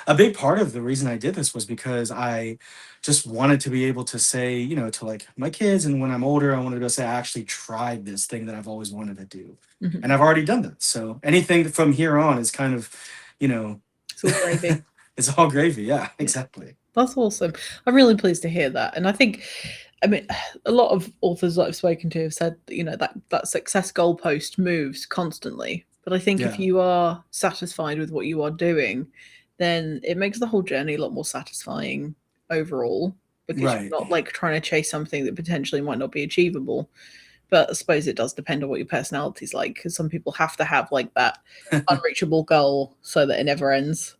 a big part of the reason I did this was because I just wanted to be able to say, to like my kids, and when I'm older, I wanted to be able to say I actually tried this thing that I've always wanted to do. Mhm. And I've already done that. So anything from here on is kind of, you know, It's all gravy. it's all gravy. Yeah, Yeah. exactly. That's awesome. I'm really pleased to hear that. And I think, I mean, a lot of authors that I've spoken to have said, that success goalpost moves constantly. But I think if Yeah, you are satisfied with what you are doing, then it makes the whole journey a lot more satisfying overall, because you're right. not like trying to chase something that potentially might not be achievable. But I suppose it does depend on what your personality's like, because some people have to have like that unreachable goal so that it never ends.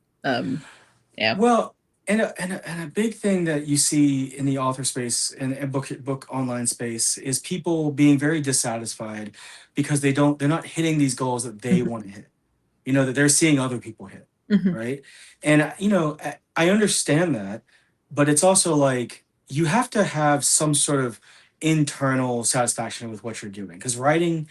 Yeah. Well, and a big thing that you see in the author space and book online space is people being very dissatisfied because they're not hitting these goals that they Mhm. want to hit. That they're seeing other people hit, Mhm. right? And I understand that, but it's also like you have to have some sort of internal satisfaction with what you're doing, because writing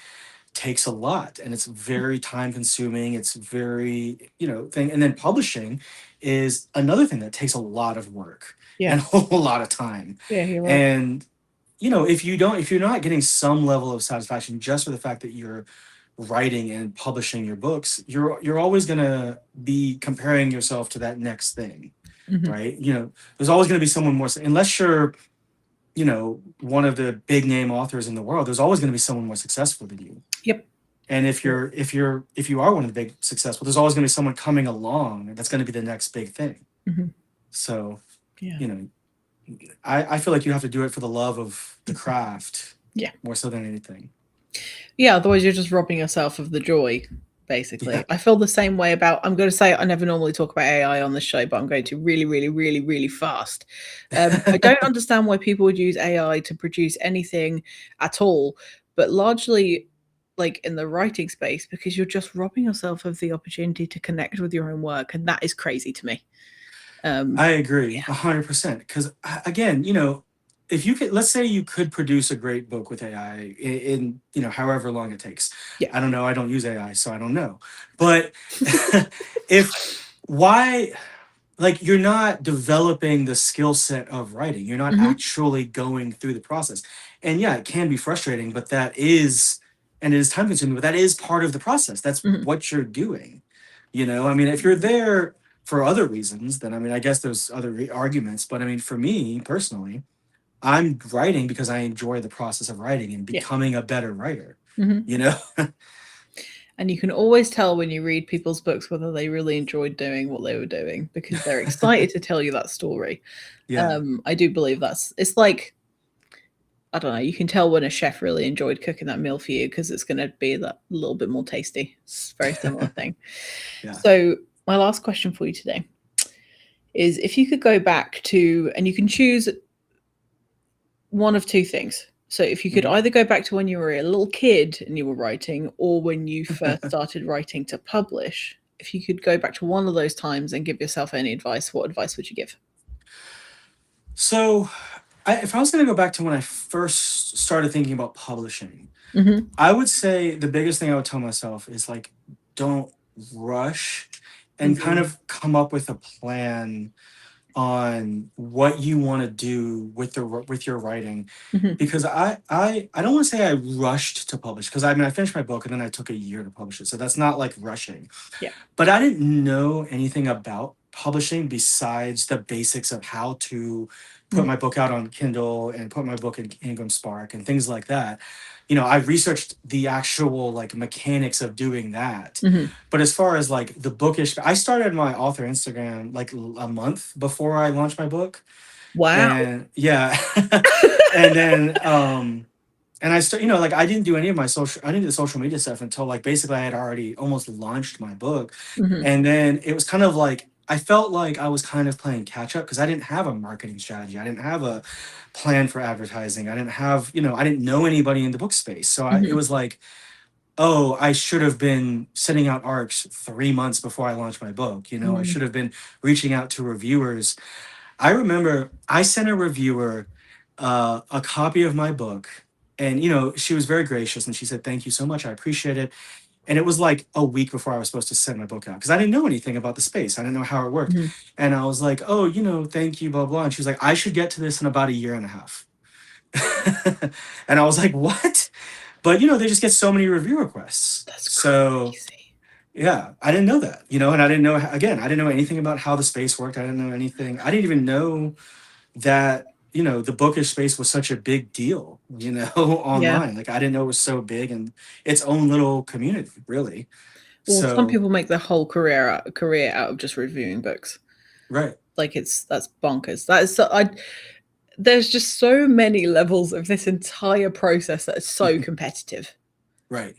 takes a lot and it's very time consuming. It's very, thing. And then publishing is another thing that takes a lot of work Yeah. and a whole lot of time. Yeah, you're right. And if you're not getting some level of satisfaction just for the fact that you're writing and publishing your books, you're always going to be comparing yourself to that next thing, Mhm. right? There's always going to be someone more, unless you're, one of the big name authors in the world, there's always going to be someone more successful than you. Yep. And if you are one of the big successful, there's always going to be someone coming along that's going to be the next big thing. Mhm. So, Yeah. you know, I feel like you have to do it for the love of the craft Yeah. more so than anything. Yeah, otherwise you're just robbing yourself of the joy, Yeah. basically. I feel the same way about, I'm going to say, I never normally talk about AI on this show, but I'm going to really, really, really, really fast. I don't understand why people would use AI to produce anything at all, but largely like in the writing space, because you're just robbing yourself of the opportunity to connect with your own work. And that is crazy to me. I agree Yeah. 100%. Because again, if you could, let's say you could produce a great book with AI in however long it takes. Yeah. I don't know. I don't use AI, so I don't know. But if why, like, you're not developing the skill set of writing, you're not Hmm. actually going through the process. And yeah, it can be frustrating, but and it is time consuming, but that is part of the process. That's Hmm. what you're doing. I mean, if you're there for other reasons, then I mean, I guess there's other arguments. But I mean, for me personally, I'm writing because I enjoy the process of writing and Yeah. becoming a better writer. Hmm. You know? And you can always tell when you read people's books whether they really enjoyed doing what they were doing, because they're excited to tell you that story. Yeah. I do believe it's like, I don't know, you can tell when a chef really enjoyed cooking that meal for you because it's going to be that little bit more tasty. It's a very similar thing. Yeah. So, my last question for you today is, if you could go back to, and you can choose one of two things. So if you could Mhm. either go back to when you were a little kid and you were writing, or when you first started writing to publish, if you could go back to one of those times and give yourself any advice, what advice would you give? So, if I was going to go back to when I first started thinking about publishing, Hmm. I would say the biggest thing I would tell myself is like, don't rush, and kind Mm-hmm. of come up with a plan on what you want to do with your writing. Hmm. Because I don't want to say I rushed to publish, because I mean I finished my book and then I took a year to publish it. So that's not like rushing. Yeah. But I didn't know anything about publishing besides the basics of how to put Hmm. my book out on Kindle and put my book in Ingram Spark and things like that. I researched the actual like mechanics of doing that. Hmm. But as far as like the bookish, I started my author Instagram like a month before I launched my book. Wow. And yeah. And then and like I didn't do any of I didn't do the social media stuff until like basically I had already almost launched my book. Hmm. And then it was kind of like I felt like I was kind of playing catch up because I didn't have a marketing strategy. I didn't have a plan for advertising. I didn't have, I didn't know anybody in the book space. So it Mhm. was like, oh, I should have been sending out arcs 3 months before I launched my book. I Mm. should have been reaching out to reviewers. I remember I sent a reviewer a copy of my book, and she was very gracious, and she said, "Thank you so much. I appreciate it." And it was like a week before I was supposed to send my book out because I didn't know anything about the space. I didn't know how it worked. Mhm. And I was like, "Oh, thank you, blah blah." And she was like, "I should get to this in about a year and a half." And I was like, "What?" But they just get so many review requests. That's So crazy. yeah, I didn't know that, and I didn't know, again, I didn't know anything about how the space worked. I didn't know anything. I didn't even know that, the bookish space was such a big deal, Yeah. online. Like, I didn't know it was so big and its own little community, really. Well, some So, people make their whole career out of just reviewing books. right, Like that's bonkers. There's just so many levels of this entire process that is so competitive. right,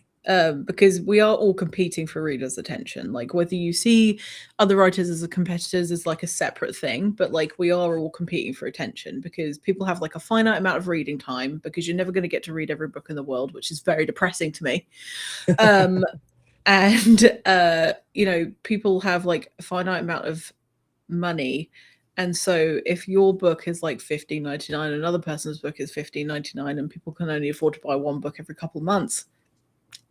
Because we are all competing for readers' attention. Like whether you see other writers as competitors is like a separate thing, but like we are all competing for attention because people have like a finite amount of reading time because you're never going to get to read every book in the world, which is very depressing to me. Um, and people have like a finite amount of money. And so if your book is like 15.99, another person's book is 15.99, and people can only afford to buy one book every couple of months,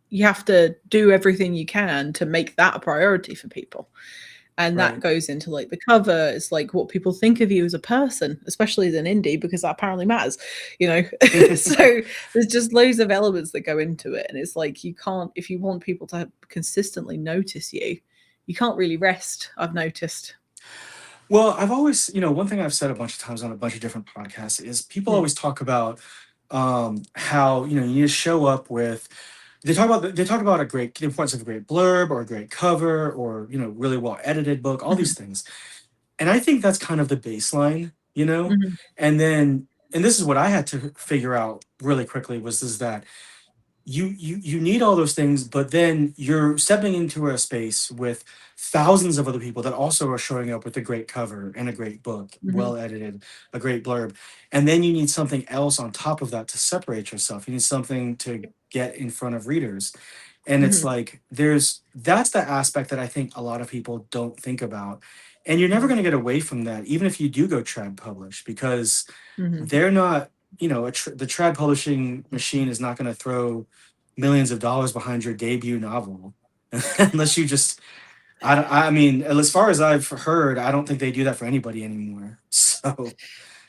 you have to do everything you can to make that a priority for people. And that right. goes into like the cover. It's like what people think of you as a person, especially as an indie, because that apparently matters, So there's just loads of elements that go into it. And it's like you can't, if you want people to consistently notice you, you can't really rest, I've noticed. Well, I've always, one thing I've said a bunch of times on a bunch of different podcasts is people Mm. always talk about how, you need to show up with, they talk about the importance of a great blurb or a great cover or, really well edited book, all these Mhm. things. And I think that's kind of the baseline, Mhm. and this is what I had to figure out really quickly was is that you need all those things, but then you're stepping into a space with thousands of other people that also are showing up with a great cover and a great book, Mhm. well edited, a great blurb. And then you need something else on top of that to separate yourself. You need something to get in front of readers. And it's Mhm. like that's the aspect that I think a lot of people don't think about. And you're never Mhm. going to get away from that, even if you do go trad publish, because Mhm. they're not, the trad publishing machine is not going to throw millions of dollars behind your debut novel unless you just, I mean, as far as I've heard, I don't think they do that for anybody anymore. So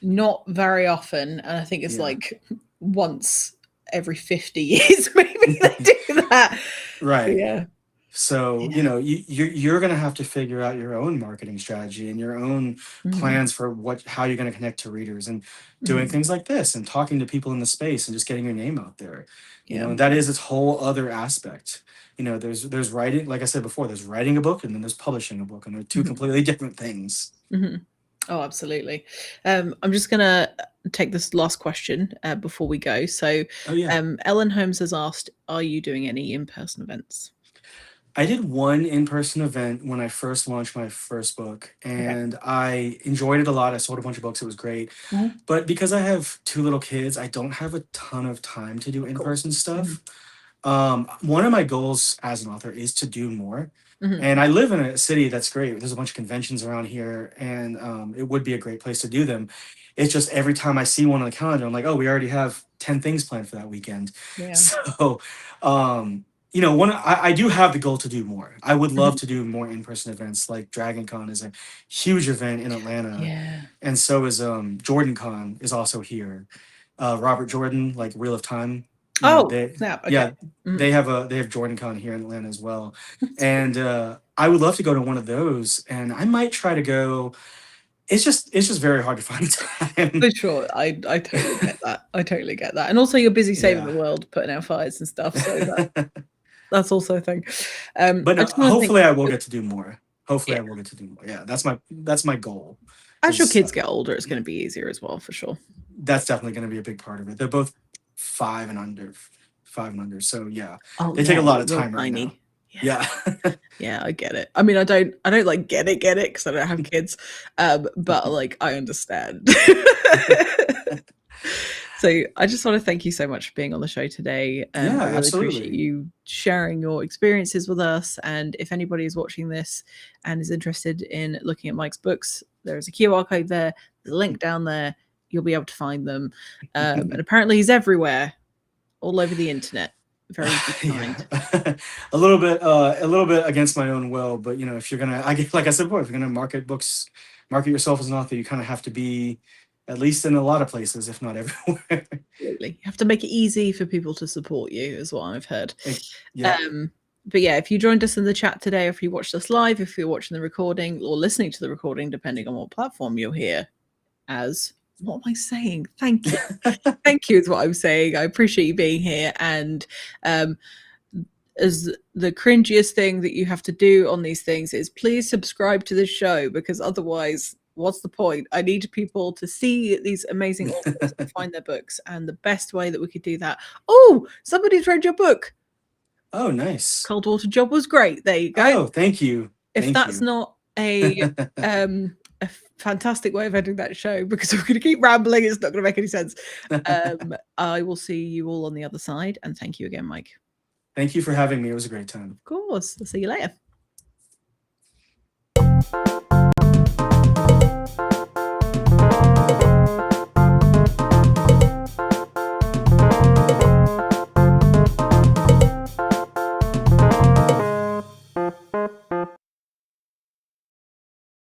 Not very often, and I think it's yeah. like once every 50 years maybe they do that. But Right. yeah. So, Yeah. you're going to have to figure out your own marketing strategy and your own Mhm. plans for how you're going to connect to readers, and doing Mhm. things like this and talking to people in the space and just getting your name out there. Yeah. And that is its whole other aspect. There's writing, like I said before, there's writing a book and then there's publishing a book, and they're two Mhm. completely different things. Mhm. Oh, absolutely. I'm just gonna take this last question before we go. So, Oh yeah. Ellen Holmes has asked, "Are you doing any in-person events?" I did one in-person event when I first launched my first book, Okay. and I enjoyed it a lot. I sold a bunch of books. It was great. Mhm. But because I have two little kids, I don't have a ton of time to do Of course. in-person Mhm. stuff. One of my goals as an author is to do more. Mhm. And I live in a city that's great. There's a bunch of conventions around here, and it would be a great place to do them. It's just every time I see one on the calendar, I'm like, oh, we already have 10 things planned for that weekend. Yeah. So, I do have the goal to do more. I would love Mhm. to do more in-person events. Like Dragon Con is a huge event in Atlanta, Yeah. and so is Jordan Con is also here. Robert Jordan, like Wheel of Time, Oh, they, snap. Okay. yeah, Mhm. they have Jordan Con here in Atlanta as well. That's cool. And I would love to go to one of those, and I might try to go. It's just very hard to find time. For sure. I totally get that. I totally get that. And also you're busy saving Yeah. the world, putting out fires and stuff, so that's also a thing. But I no, just want to think, hopefully I will get to do more. Hopefully yeah, I will get to do more. Yeah, that's my goal. as your Is kids get older, it's going to be easier as well, for sure. That's definitely going to be a big part of it. They're both 5 and under. So yeah, Oh they take yeah, a lot of real time right now. tiny. Yeah. Yeah, I get it. I mean, I don't like get it because I don't have kids. But like I understand. So I just want to thank you so much for being on the show today. Yeah, I really appreciate absolutely. you sharing your experiences with us. And if anybody is watching this and is interested in looking at Mike's books, there is a QR code there. There's a link down there. You'll be able to find them. And apparently he's everywhere, all over the internet. Very easy to find. Yeah. A little bit against my own will, but you know, if you're gonna, like I said before, if you're gonna market books, market yourself as an author, you kind of have to be at least in a lot of places, if not everywhere. Absolutely. You have to make it easy for people to support you, is what I've heard. Yeah. But yeah, if you joined us in the chat today, or if you watched us live, if you're watching the recording or listening to the recording, depending on what platform you're here as, what am I saying? Thank you. Thank you is what I'm saying. I appreciate you being here. And as the cringiest thing that you have to do on these things is please subscribe to the show, because otherwise, what's the point? I need people to see these amazing authors and find their books. And the best way that we could do that. Oh, somebody's read your book. Oh, nice. Cold Water Job was great. There you go. Oh, thank you. If that's not a fantastic way of ending that show, because we're going to keep rambling, it's not going to make any sense. I will see you all on the other side. And thank you again, Mike. Thank you for having me. It was a great time. Of course. I'll see you later.